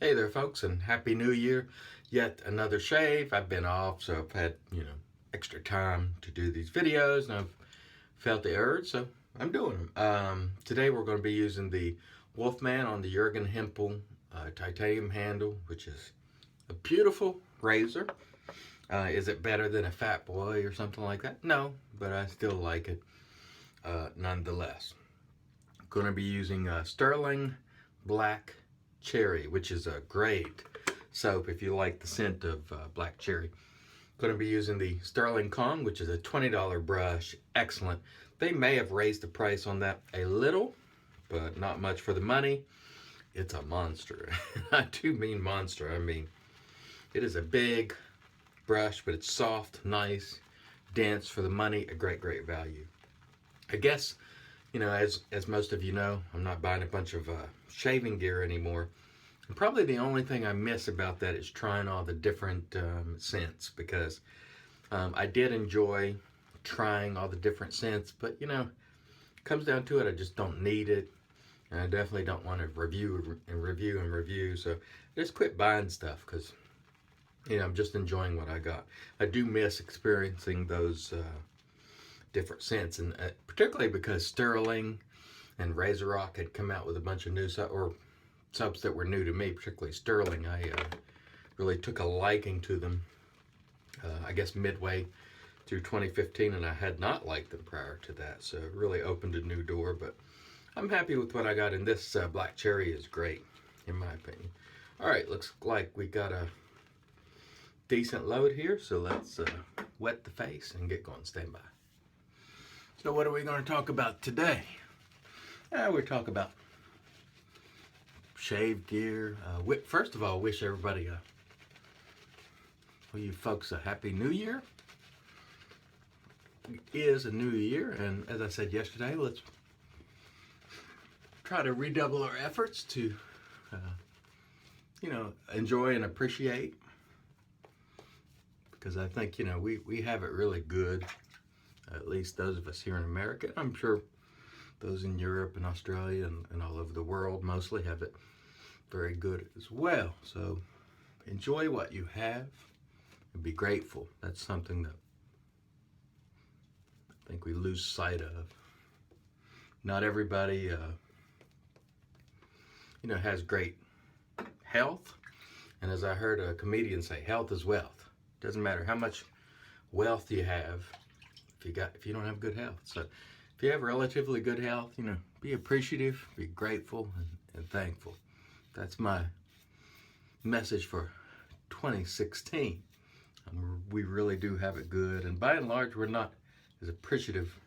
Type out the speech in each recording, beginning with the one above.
Hey there, folks, and Happy New Year. Yet another shave. I've been off, so I've had, extra time to do these videos, and I've felt the urge, so I'm doing them. Today we're going to be using the Wolfman on the Jurgen Hempel titanium handle, which is a beautiful razor. Is it better than a Fat Boy or something like that? No, but I still like it nonetheless. Going to be using Stirling Black Cherry, which is a great soap if you like the scent of black cherry. Going to be using the Stirling Kong, which is a $20 brush. Excellent. They may have raised the price on that a little, but not much for the money. It's a monster. I do mean monster. I mean, it is a big brush, but it's soft, nice, dense for the money. A great, great value. I guess, as most of you know, I'm not buying a bunch of shaving gear anymore. And probably the only thing I miss about that is trying all the different scents, because I did enjoy trying all the different scents, but it comes down to it, I just don't need it. And I definitely don't want to review and review and review. So I just quit buying stuff because, I'm just enjoying what I got. I do miss experiencing those different scents, and particularly because Stirling and RazoRock had come out with a bunch of new subs that were new to me, particularly Stirling. I really took a liking to them, I guess midway through 2015, and I had not liked them prior to that, so it really opened a new door. But I'm happy with what I got, and this black cherry is great, in my opinion. All right, looks like we got a decent load here, so let's wet the face and get going. Stand by. So what are we going to talk about today? We're talking about shave gear. First of all, wish everybody, you folks, a happy new year. It is a new year, and as I said yesterday, let's try to redouble our efforts to, enjoy and appreciate, because I think, we have it really good, at least those of us here in America. I'm sure those in Europe and Australia and all over the world mostly have it very good as well. So enjoy what you have and be grateful. That's something that I think we lose sight of. Not everybody, has great health. And as I heard a comedian say, health is wealth. Doesn't matter how much wealth you have if you don't have good health. So if you have relatively good health, be appreciative, be grateful, and thankful. That's my message for 2016. We really do have it good, and by and large, we're not as appreciative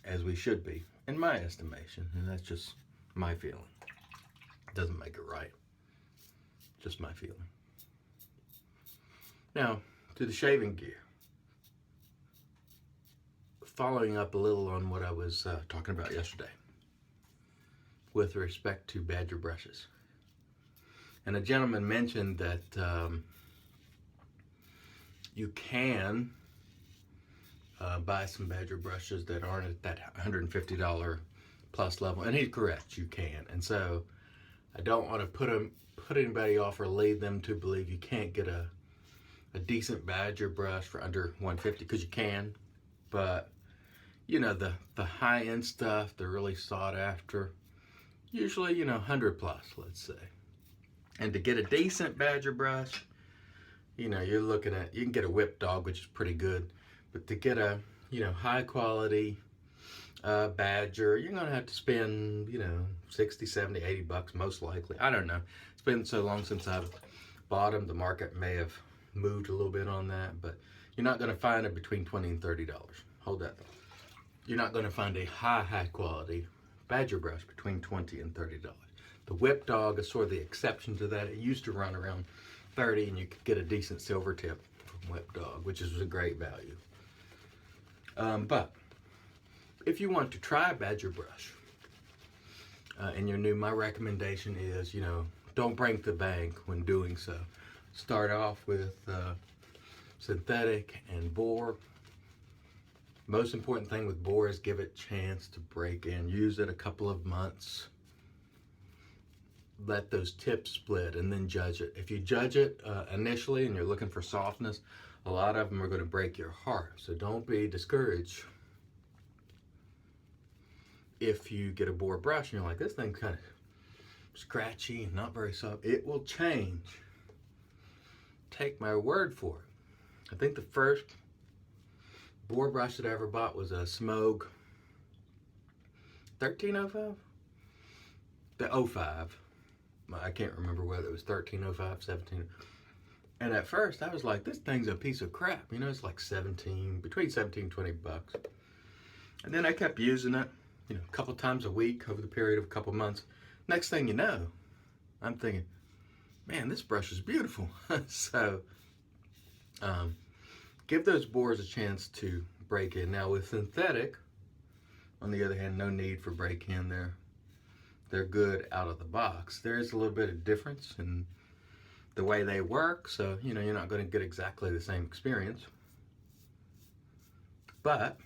as we should be, in my estimation, and that's just my feeling. It doesn't make it right. Just my feeling. Now, to the shaving gear. Following up a little on what I was talking about yesterday with respect to badger brushes. And a gentleman mentioned that you can buy some badger brushes that aren't at that $150 plus level. And he's correct, you can. And so I don't want to put anybody off or lead them to believe you can't get a decent badger brush for under $150, because you can. But the high-end stuff, they're really sought after, usually 100 plus, let's say. And to get a decent badger brush, you're looking at, you can get a whip dog, which is pretty good, but to get a high quality badger, you're gonna have to spend 60, 70, 80 bucks most likely. I don't know, it's been so long since I've bought them. The market may have moved a little bit on that, but you're not gonna find it between $20 and $30. Hold that thought. You're not going to find a high quality badger brush between $20 and $30. The whip dog is sort of the exception to that. It used to run around $30, and you could get a decent silver tip from whip dog, which is a great value. But if you want to try a badger brush and you're new, my recommendation is, don't break the bank when doing so. Start off with synthetic and boar. Most important thing with boar is give it a chance to break in. Use it a couple of months. let those tips split and then judge it. If you judge it initially and you're looking for softness, a lot of them are going to break your heart. So don't be discouraged if you get a boar brush and you're like, this thing's kind of scratchy and not very soft. It will change. Take my word for it. I think the first boar brush that I ever bought was a Smoke 1305? The 05. I can't remember whether it was 1305, 17. And at first I was like, this thing's a piece of crap. You know, it's like between 17 and 20 bucks. And then I kept using it, you know, a couple times a week over the period of a couple months. Next thing you know, I'm thinking, man, this brush is beautiful. So, give those boars a chance to break in. Now with synthetic, on the other hand, no need for break in. They're good out of the box. There is a little bit of difference in the way they work, so you know you're not going to get exactly the same experience. But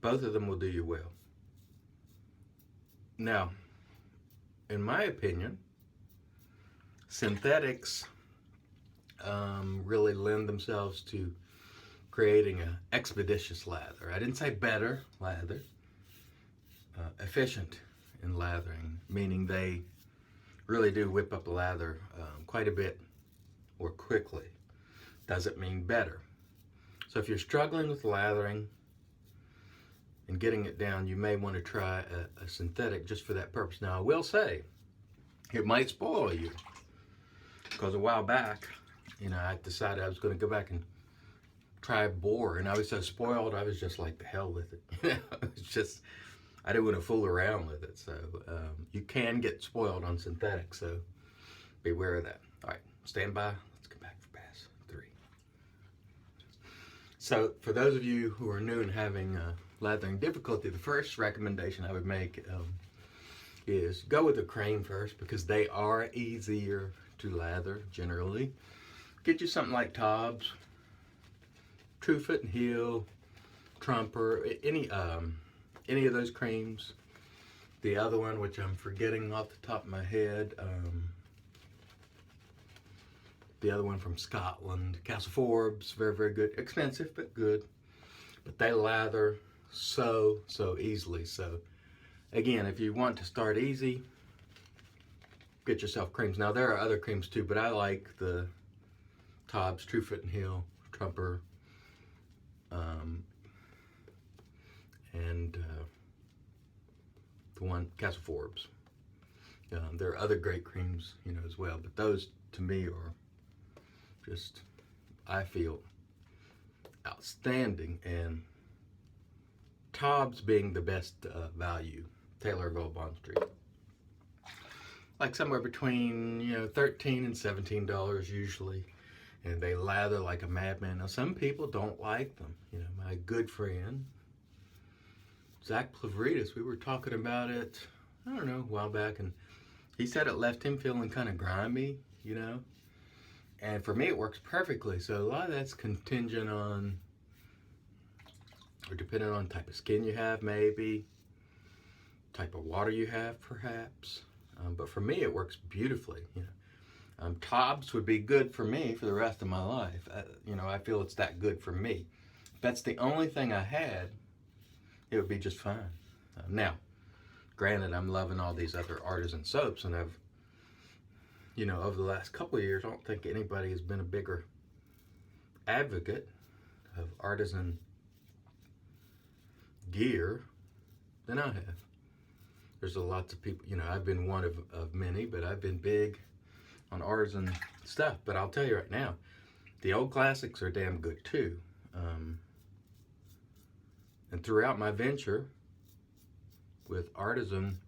both of them will do you well. Now, in my opinion, synthetics really lend themselves to creating an expeditious lather. I didn't say better lather, efficient in lathering, meaning they really do whip up the lather quite a bit or quickly. Doesn't mean better. So if you're struggling with lathering and getting it down, you may want to try a synthetic just for that purpose. Now I will say, it might spoil you, because a while back, you know, I decided I was going to go back and try boar, and I was so spoiled, I was just like, the hell with it. It's just, I didn't want to fool around with it. So you can get spoiled on synthetic, so beware of that. All right, stand by. Let's come back for pass 3. So for those of you who are new and having lathering difficulty, the first recommendation I would make is go with the cream first, because they are easier to lather generally. Get you something like Tobbs, True Foot and Heel, Trumper, any of those creams. The other one, which I'm forgetting off the top of my head, the other one from Scotland, Castle Forbes, very, very good. Expensive, but good. But they lather so easily. So again, if you want to start easy, get yourself creams. Now there are other creams too, but I like the Tobbs, True Foot and Heel, Trumper, and the one Castle Forbes. There are other great creams, you know, as well, but those to me are just, I feel, outstanding. And Tobbs being the best value, Taylorville, Bond Street, like somewhere between, you know, $13 and $17 usually. And they lather like a madman. Now, some people don't like them. You know, my good friend, Zach Plavridis, we were talking about it, I don't know, a while back, and he said it left him feeling kind of grimy, you know. And for me, it works perfectly. So a lot of that's contingent on, or depending on type of skin you have, maybe, type of water you have, perhaps. But for me, it works beautifully, you know. Tobbs would be good for me for the rest of my life. You know, I feel it's that good for me. If that's the only thing I had, it would be just fine. Now, granted, I'm loving all these other artisan soaps, and I've, you know, over the last couple of years, I don't think anybody has been a bigger advocate of artisan gear than I have. There's lots of people, you know, I've been one of many, but I've been big on artisan stuff. But I'll tell you right now, the old classics are damn good too. And throughout my venture with artisan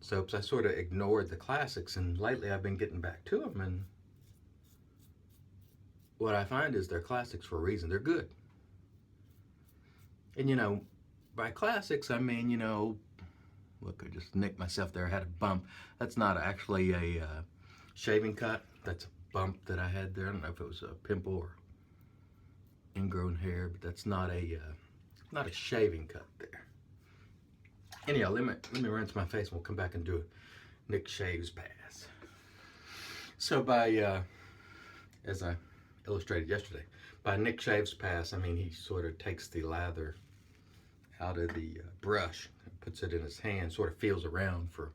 soaps, I sort of ignored the classics, and lately I've been getting back to them, and what I find is they're classics for a reason. They're good. And you know, by classics I mean, you know, look, I just nicked myself there. I had a bump. That's not actually a shaving cut. That's a bump that I had there. I don't know if it was a pimple or ingrown hair, but that's not a shaving cut there. Anyhow, let me rinse my face and we'll come back and do Nick Shave's pass. So by, as I illustrated yesterday, by Nick Shave's pass, I mean he sort of takes the lather out of the brush and puts it in his hand, sort of feels around for,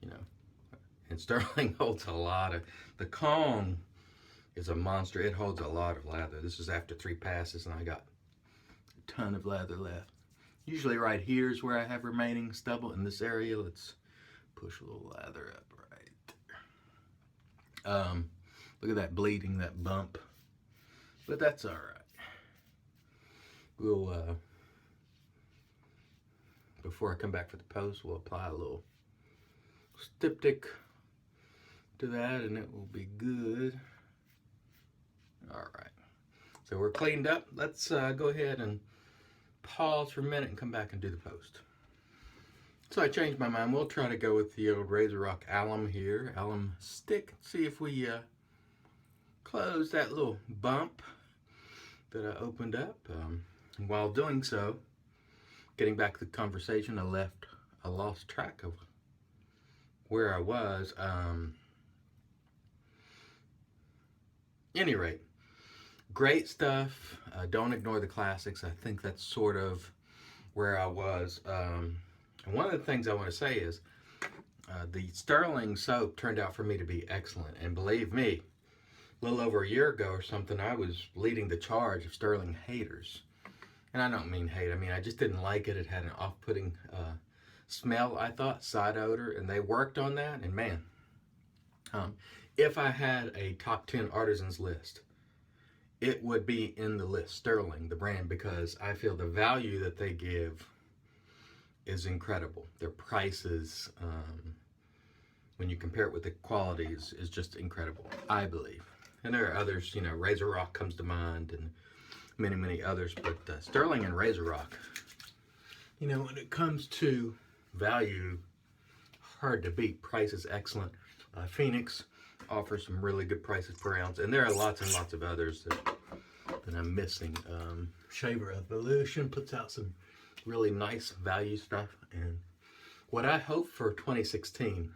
you know, and Stirling holds a lot of, the Kong is a monster. It holds a lot of lather. This is after 3 passes and I got a ton of lather left. Usually right here is where I have remaining stubble in this area. Let's push a little lather up right there. Look at that bleeding, that bump. But that's all right. We'll, before I come back for the post, we'll apply a little styptic to that and it will be good. All right. So we're cleaned up. Let's go ahead and pause for a minute and come back and do the post. So I changed my mind. We'll try to go with the old RazoRock alum here, alum stick. See if we close that little bump that I opened up. And while doing so, getting back to the conversation, I lost track of where I was. Any rate, great stuff. Don't ignore the classics. I think that's sort of where I was. And one of the things I want to say is the Stirling soap turned out for me to be excellent. And believe me, a little over a year ago or something, I was leading the charge of Stirling haters. And I don't mean hate. I mean, I just didn't like it. It had an off-putting smell, I thought, side odor. And they worked on that. And man, if I had a top 10 artisans list, it would be in the list, Stirling, the brand, because I feel the value that they give is incredible. Their prices, when you compare it with the qualities, is just incredible, I believe. And there are others, you know, RazoRock comes to mind and many, many others, but Stirling and RazoRock, you know, when it comes to value, hard to beat. Price is excellent. Phoenix offers some really good prices per ounce, and there are lots and lots of others that I'm missing. Shave Revolution puts out some really nice value stuff, and what I hope for 2016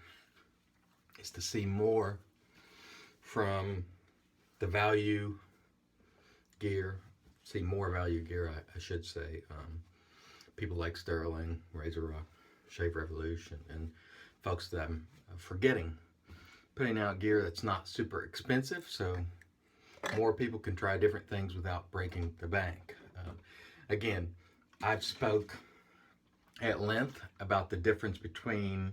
is to see more from the value gear, see more value gear, I should say. People like Stirling, RazoRock, Shave Revolution, and folks that I'm forgetting, putting out gear that's not super expensive, so more people can try different things without breaking the bank. Again, I've spoke at length about the difference between,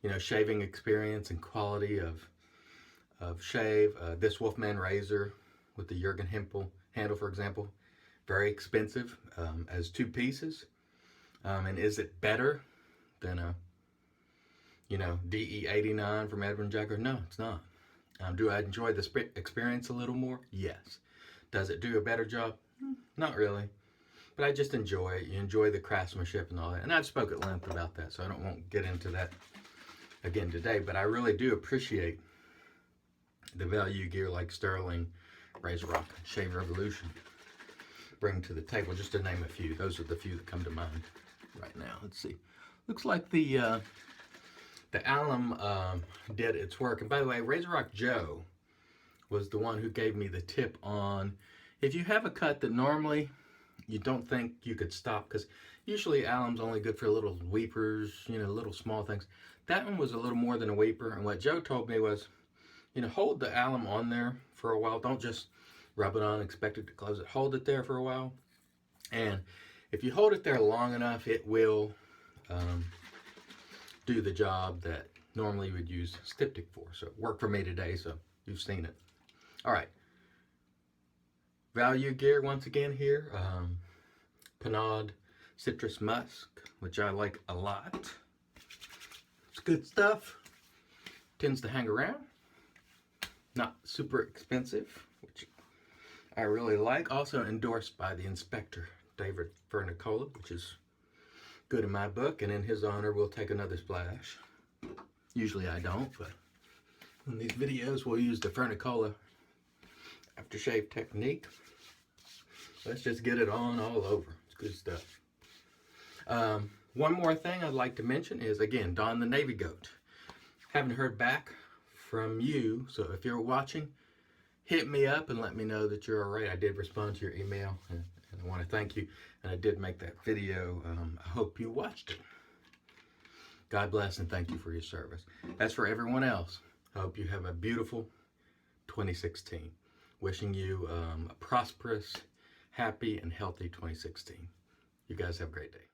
you know, shaving experience and quality of shave. This Wolfman razor with the Jurgen Hempel handle, for example, very expensive as 2 pieces. And is it better than a, you know, DE89 from Edwin Jagger? No, it's not. Do I enjoy the experience a little more? Yes. Does it do a better job? Not really. But I just enjoy it. You enjoy the craftsmanship and all that. And I've spoke at length about that, so I won't get into that again today. But I really do appreciate the value gear like Stirling, RazoRock, Shave Revolution bring to the table, just to name a few. Those are the few that come to mind right now. Let's see. Looks like the alum did its work. And by the way, RazoRock Joe was the one who gave me the tip on, if you have a cut that normally you don't think you could stop, because usually alum's only good for little weepers, you know, little small things. That one was a little more than a weeper, and what Joe told me was, you know, hold the alum on there for a while. Don't just rub it on, expect it to close it. Hold it there for a while, and if you hold it there long enough, it will do the job that normally you would use styptic for. So it worked for me today, so you've seen it. All right. Value gear once again here. Pinaud Citrus Musk, which I like a lot. It's good stuff. Tends to hang around. Not super expensive, which I really like. Also endorsed by the inspector, David Fernicola, which is good in my book, and in his honor we'll take another splash. Usually I don't, but in these videos we'll use the Fernicola aftershave technique. Let's just get it on all over. It's good stuff. One more thing I'd like to mention is, again, don the NavyGoat. Haven't heard back from you, so if you're watching, hit me up and let me know that you're all right. I did respond to your email, and I want to thank you. And I did make that video. I hope you watched it. God bless and thank you for your service. As for everyone else, I hope you have a beautiful 2016. Wishing you a prosperous, happy, and healthy 2016. You guys have a great day.